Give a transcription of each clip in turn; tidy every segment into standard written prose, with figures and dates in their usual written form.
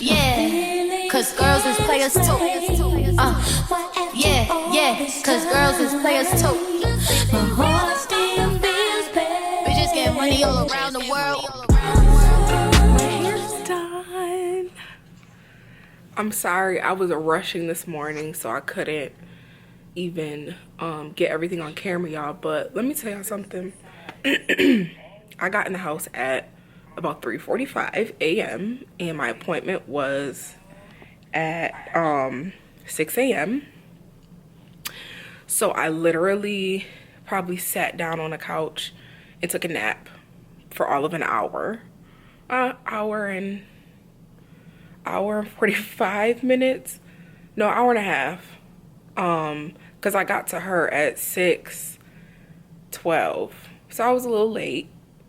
Yeah, cause girls is players too. Yeah, cause girls is players too. My heart still feels bad. We just get money all around the world. My hair's done. I'm sorry, I was rushing this morning, so I couldn't even get everything on camera, y'all. But let me tell y'all something. I got in the house at about 3:45 a.m. and my appointment was at 6 a.m. So I literally probably sat down on a couch and took a nap for all of an hour. Hour and 45 minutes. No, hour and a half. Because I got to her at 6:12. So I was a little late.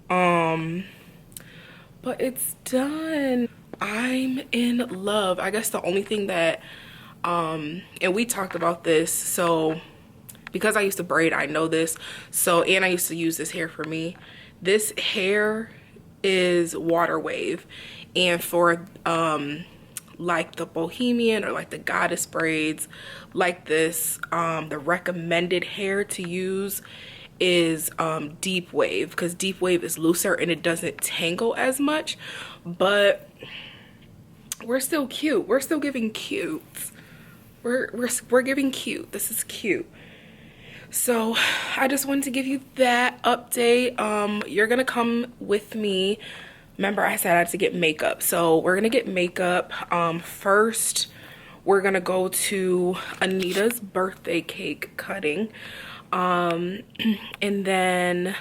But it's done. I'm in love. I guess the only thing that and we talked about this, so because I used to braid, I know this. So, and I used to use this hair for me. This hair is water wave, and for like the bohemian or like the goddess braids like this, the recommended hair to use is deep wave, because deep wave is looser and it doesn't tangle as much. But we're still cute. We're still giving cute. We're giving cute. This is cute. So I just wanted to give you that update. You're gonna come with me. Remember, I said I had to get makeup, so we're gonna get makeup. First we're gonna go to Anita's birthday cake cutting, and then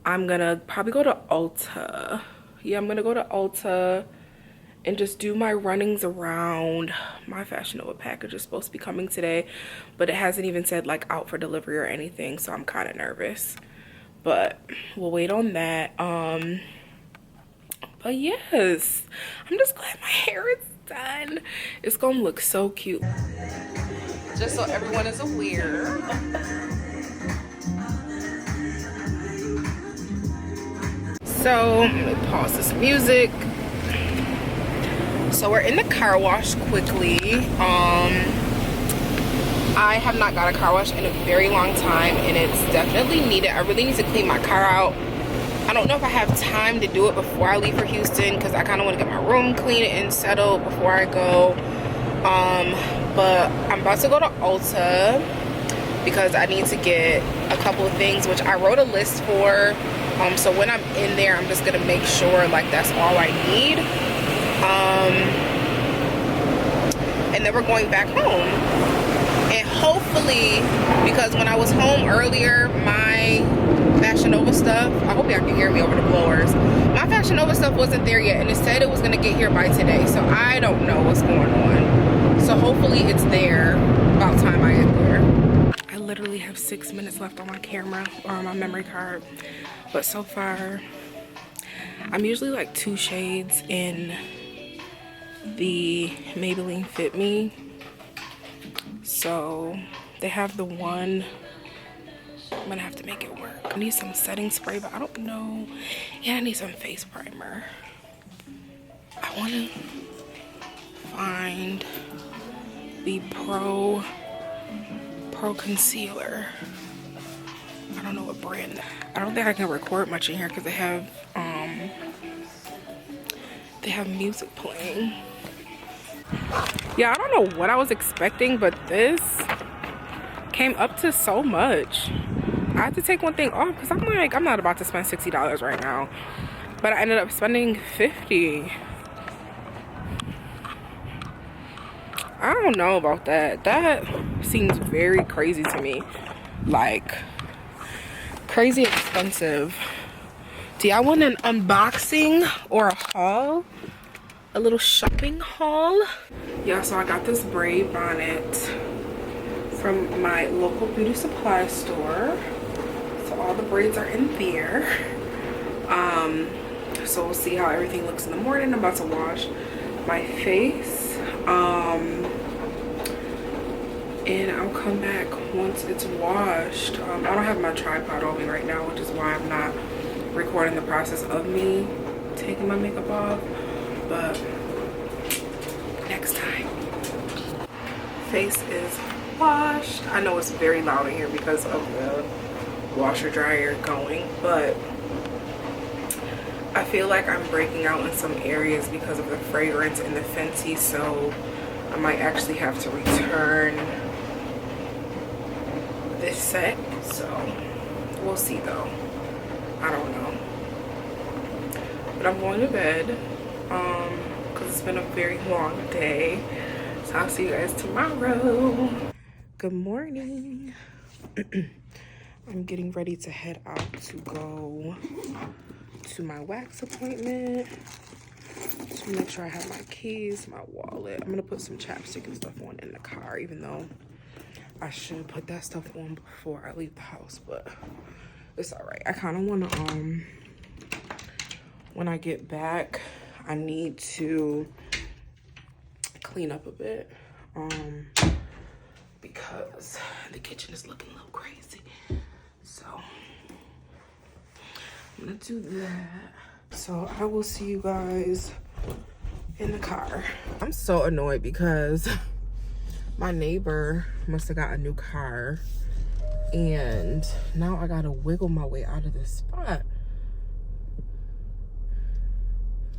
I'm gonna probably go to Ulta. Yeah, I'm gonna go to Ulta and just do my runnings around. My Fashion Nova package is supposed to be coming today, but it hasn't even said like out for delivery or anything, so I'm kind of nervous, but we'll wait on that. But yes, I'm just glad my hair is done. It's gonna look so cute. Just so everyone is aware, so let me pause this music. So we're in the car wash quickly. I have not got a car wash in a very long time, and it's definitely needed. I really need to clean my car out. I don't know if I have time to do it before I leave for Houston, because I kind of want to get my room clean and settled before I go. But I'm about to go to Ulta because I need to get a couple of things, which I wrote a list for. So when I'm in there, I'm just gonna make sure like that's all I need. And then we're going back home, and hopefully, because when I was home earlier, my Fashion Nova stuff, I hope y'all can hear me over the blowers, my Fashion Nova stuff wasn't there yet, and it said it was gonna get here by today, so I don't know what's going on. So hopefully it's there about time I get there. I literally have 6 minutes left on my camera, or on my memory card, but so far I'm usually like 2 shades in the Maybelline Fit Me. So they have the one. I'm gonna have to make it work. I need some setting spray, but I don't know. Yeah, I need some face primer. I want to find the Pro Concealer. I don't know what brand. I don't think I can record much in here because they have music playing. Yeah, I don't know what I was expecting, but this came up to so much. I had to take one thing off because I'm like, I'm not about to spend $60 right now. But I ended up spending $50. I don't know about that. That seems very crazy to me. Like, crazy expensive. Do y'all want an unboxing or a haul? A little shopping haul? Yeah, so I got this braid bonnet from my local beauty supply store. So all the braids are in there. So we'll see how everything looks in the morning. I'm about to wash my face. And I'll come back once it's washed. I don't have my tripod on me right now, which is why I'm not recording the process of me taking my makeup off, but next time. Face is washed. I know it's very loud in here because of the washer dryer going, but I feel like I'm breaking out in some areas because of the fragrance and the Fenty, so I might actually have to return this set. So we'll see though. I don't know. But I'm going to bed because it's been a very long day. So I'll see you guys tomorrow. Good morning. I'm getting ready to head out to go to my wax appointment. Just make sure I have my keys, my wallet. I'm gonna put some chapstick and stuff on in the car, even though I should put that stuff on before I leave the house, but it's all right. I kind of want to, when I get back, I need to clean up a bit, because the kitchen is looking a little crazy. So I'm gonna do that. So I will see you guys in the car. I'm so annoyed because my neighbor must have got a new car, and now I gotta wiggle my way out of this spot.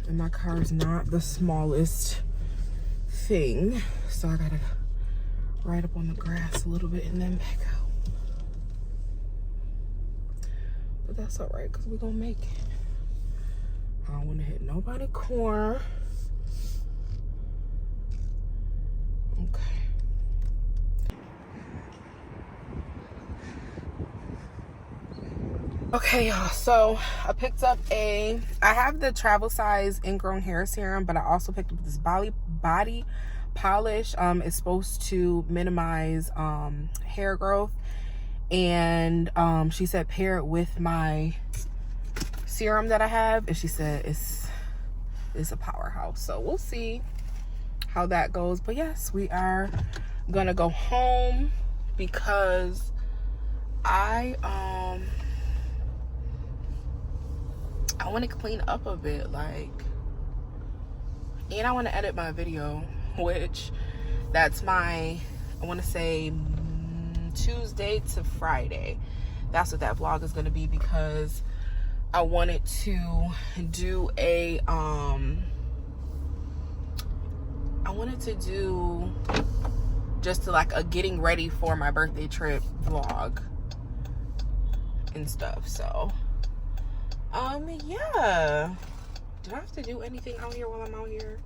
And my car is not the smallest thing, so I gotta ride up on the grass a little bit and then back out. But that's all right, because we're gonna make it. I don't want to hit nobody car. Okay. Okay, y'all, so I picked up I have the travel size ingrown hair serum, but I also picked up this body polish. It's supposed to minimize hair growth, and she said pair it with my serum that I have, and she said it's a powerhouse. So we'll see how that goes. But yes, we are gonna go home because I want to clean up a bit, like, and I want to edit my video, which that's my, I want to say Tuesday to Friday. That's what that vlog is going to be, because I wanted to do a just like a getting ready for my birthday trip vlog and stuff. So yeah, did I have to do anything out here while I'm out here?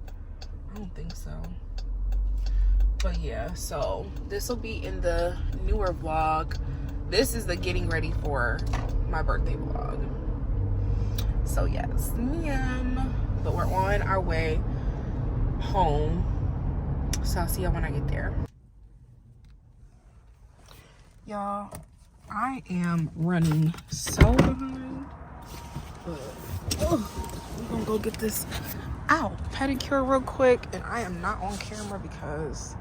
I don't think so. But yeah, so this will be in the newer vlog. This is the getting ready for my birthday vlog. So yes, ma'am. But we're on our way home. So I'll see y'all when I get there. Y'all, I am running so behind. But we're gonna go get this out. Pedicure real quick. And I am not on camera because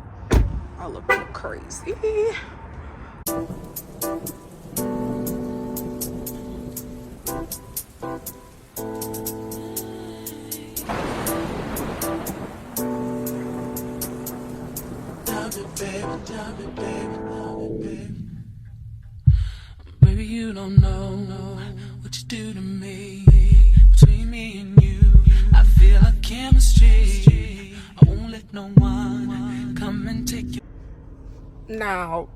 I look crazy. Baby, you don't know what you do to me. Between me and you, I feel like chemistry. I won't let no one come and take you. Now,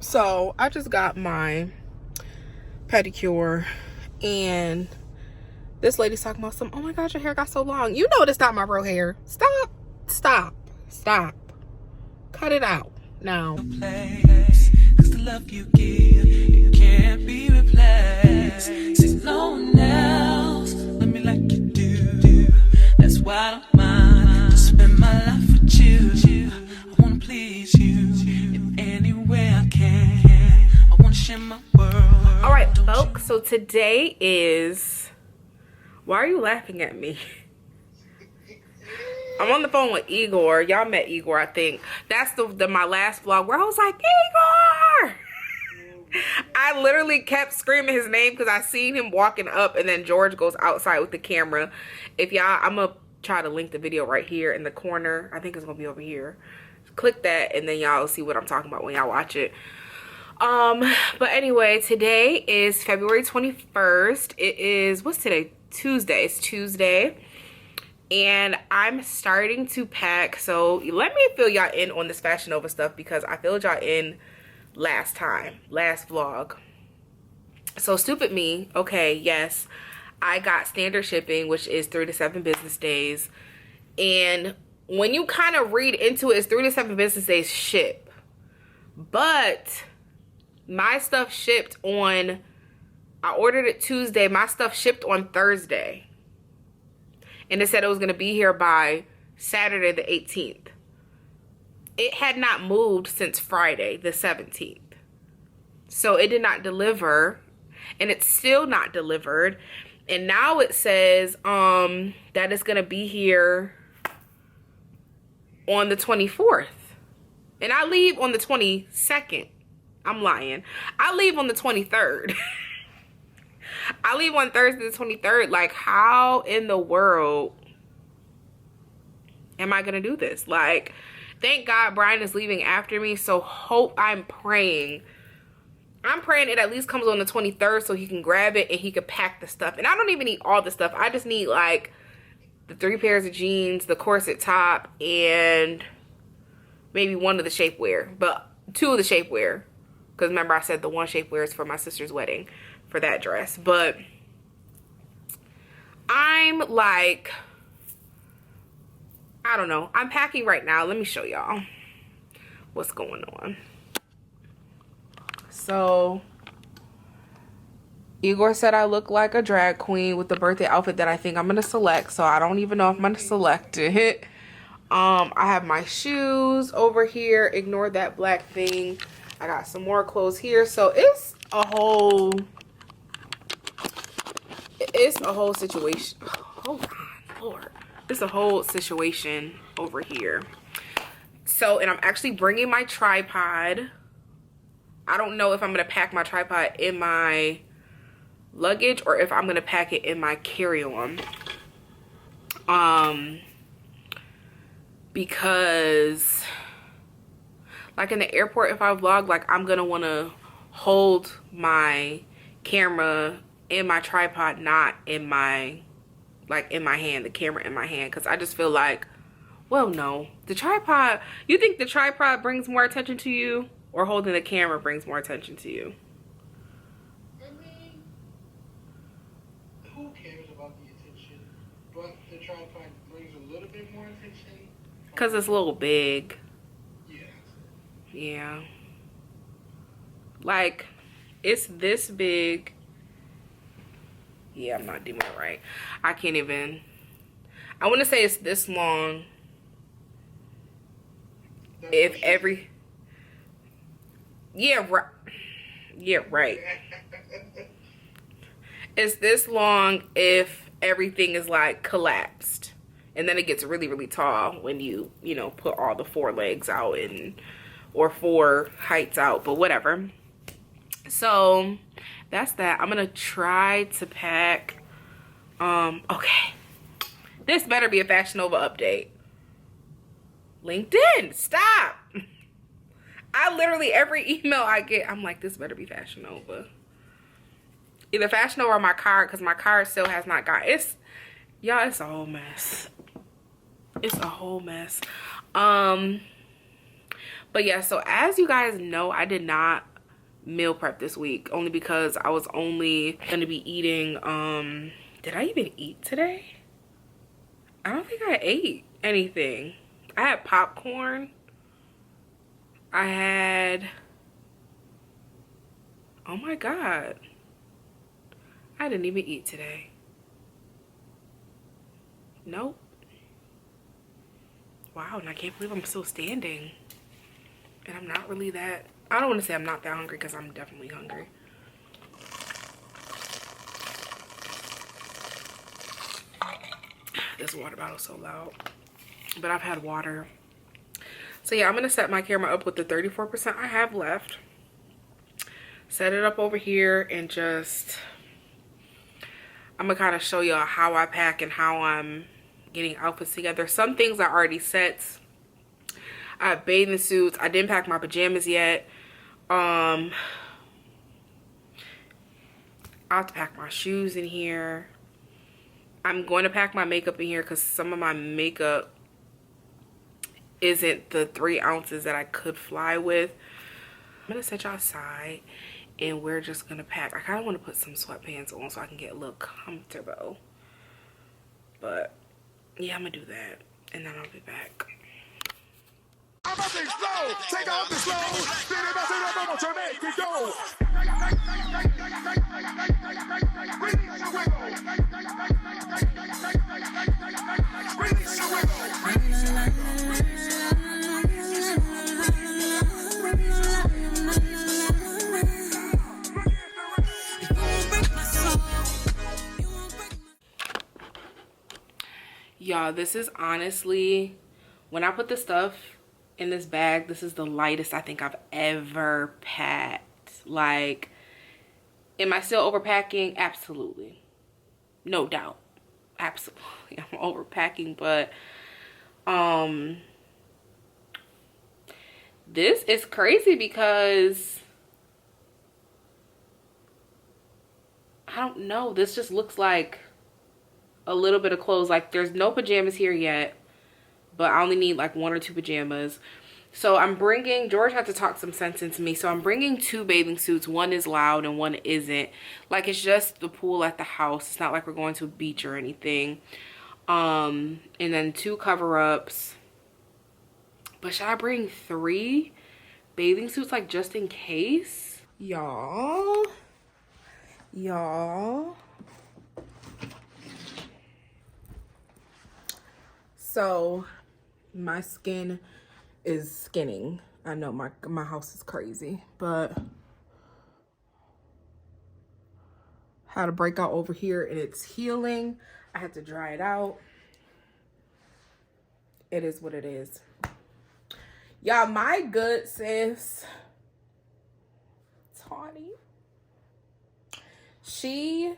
so I just got my pedicure, and this lady's talking about some, oh my god, your hair got so long. You know that's not my real hair. Stop. Cut it out now. Cause the love you give, it can't be replaced. See no one else, let me like you do. That's why I don't mind to spend my life with you. I wanna please you in any way I can. I wanna share my world. All right, folks, so today is, why are you laughing at me? I'm on the phone with Igor. Y'all met Igor, I think. That's the my last vlog where I was like, Igor! I literally kept screaming his name because I seen him walking up, and then George goes outside with the camera. If y'all, I'm gonna try to link the video right here in the corner. I think it's gonna be over here. Click that, and then y'all will see what I'm talking about when y'all watch it. But anyway, today is February 21st. It is, what's today? Tuesday. It's Tuesday. And I'm starting to pack. So let me fill y'all in on this Fashion Nova stuff because I filled y'all in last vlog. So stupid me. Okay, yes, I got standard shipping, which is 3 to 7 business days. And when you kind of read into it, it's 3 to 7 business days ship. But my stuff shipped on, I ordered it Tuesday. My stuff shipped on Thursday. And it said it was going to be here by Saturday the 18th. It had not moved since Friday the 17th. So it did not deliver. And it's still not delivered. And now it says that it's going to be here on the 24th. And I leave on the 22nd. I'm lying. I leave on the 23rd. I leave on Thursday the 23rd. Like, how in the world am I gonna do this? Like, thank God Brian is leaving after me. So I'm praying it at least comes on the 23rd so he can grab it and he can pack the stuff. And I don't even need all the stuff. I just need like the 3 pairs of jeans, the corset top, and maybe 1 of the shapewear. But 2 of the shapewear. Because remember I said the 1 shapewear is for my sister's wedding for that dress. But I'm like, I don't know. I'm packing right now. Let me show y'all what's going on. So Igor said I look like a drag queen with the birthday outfit that I think I'm going to select. So I don't even know if I'm going to select it. I have my shoes over here. Ignore that black thing. I got some more clothes here. So it's a whole situation. Hold on, Lord. It's a whole situation over here. So, and I'm actually bringing my tripod. I don't know if I'm going to pack my tripod in my luggage or if I'm going to pack it in my carry-on. Because like in the airport, if I vlog, like I'm gonna want to hold my camera in my tripod, not in my, like in my hand, the camera in my hand. Because I just feel like, well, no, the tripod, you think the tripod brings more attention to you or holding the camera brings more attention to you? I mean, who cares about the attention? But the tripod brings a little bit more attention. Because it's a little big. Yeah. Like, it's this big. Yeah, I'm not doing it right. I can't even. I want to say it's this long. That's If for every. sure. Yeah, right. Yeah, right. It's this long if everything is like collapsed. And then it gets really, really tall when you know, put all the 4 legs out and, or 4 heights out, but whatever. So that's that. I'm gonna try to pack. Okay. This better be a Fashion Nova update. LinkedIn, stop. I literally, every email I get, I'm like, this better be Fashion Nova. Either Fashion Nova or my card, because my card still has not got. Y'all, it's a whole mess. It's a whole mess. But yeah, so as you guys know, I did not meal prep this week, only because I was only gonna be eating, did I even eat today? I don't think I ate anything. I had popcorn. I had, oh my God, I didn't even eat today. Nope. Wow, and I can't believe I'm still standing. And I'm not really that, I don't want to say I'm not that hungry because I'm definitely hungry. This water bottle's so loud. But I've had water. So yeah, I'm going to set my camera up with the 34% I have left. set it up over here and just, I'm gonna kind of show y'all how I pack and how I'm getting outfits together. Some things are already set. I have bathing suits. I didn't pack my pajamas yet. I'll have to pack my shoes in here. I'm going to pack my makeup in here because some of my makeup isn't the 3 ounces that I could fly with. I'm gonna set y'all aside and we're just gonna pack. I kind of want to put some sweatpants on so I can get a little comfortable. But yeah, I'm gonna do that and then I'll be back. Take off the slow. Y'all, this is honestly, when I put the stuff in this bag, this is the lightest I think I've ever packed. Like, am I still overpacking? Absolutely. No doubt. Absolutely. I'm overpacking, but this is crazy because I don't know. This just looks like a little bit of clothes. Like, there's no pajamas here yet, but I only need like 1 or 2 pajamas. So I'm bringing, George had to talk some sense into me, so I'm bringing 2 bathing suits. One is loud and one isn't. Like, it's just the pool at the house. It's not like we're going to a beach or anything. And then 2 cover-ups. But should I bring 3 bathing suits, like, just in case? Y'all. So my skin is skinning. I know my house is crazy, but had a breakout over here and it's healing. I had to dry it out. It is what it is. Y'all, my good sis Tawny, she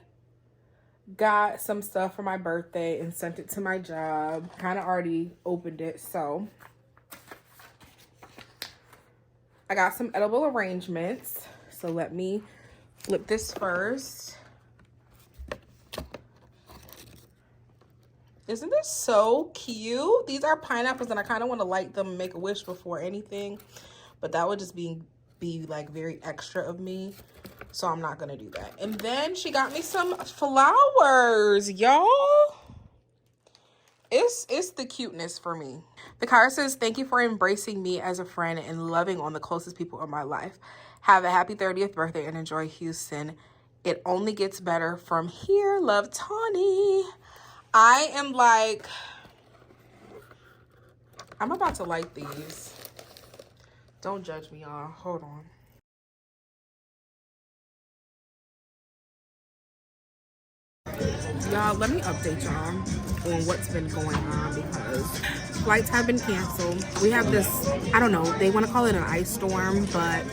got some stuff for my birthday and sent it to my job. Kind of already opened it, so I got some edible arrangements. So let me flip this first. Isn't this so cute? These are pineapples and I kind of want to light them and make a wish before anything, but that would just be like very extra of me. So I'm not gonna do that. And then she got me some flowers, y'all. It's the cuteness for me. The card says, thank you for embracing me as a friend and loving on the closest people in my life. Have a happy 30th birthday and enjoy Houston. It only gets better from here. Love, Tawny. I am like, I'm about to light these. Don't judge me, y'all. Hold on. Y'all, let me update y'all on what's been going on because flights have been canceled. We have this, I don't know, they want to call it an ice storm, but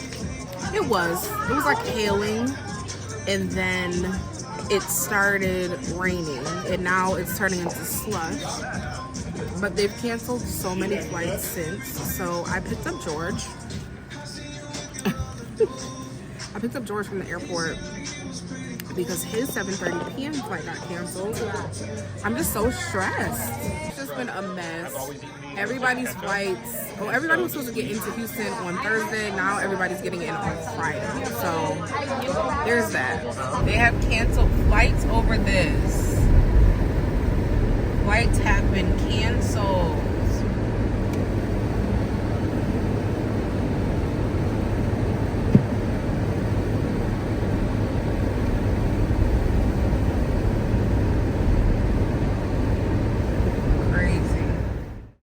it was like hailing, and then it started raining and now it's turning into slush. But they've canceled so many flights since, so I picked up George. I picked up George from the airport because his 7:30 p.m. flight got canceled. I'm just so stressed. It's just been a mess. Everybody's flights, well, everybody was supposed to get into Houston on Thursday. Now everybody's getting in on Friday. So there's that. They have canceled flights over this. Flights have been canceled.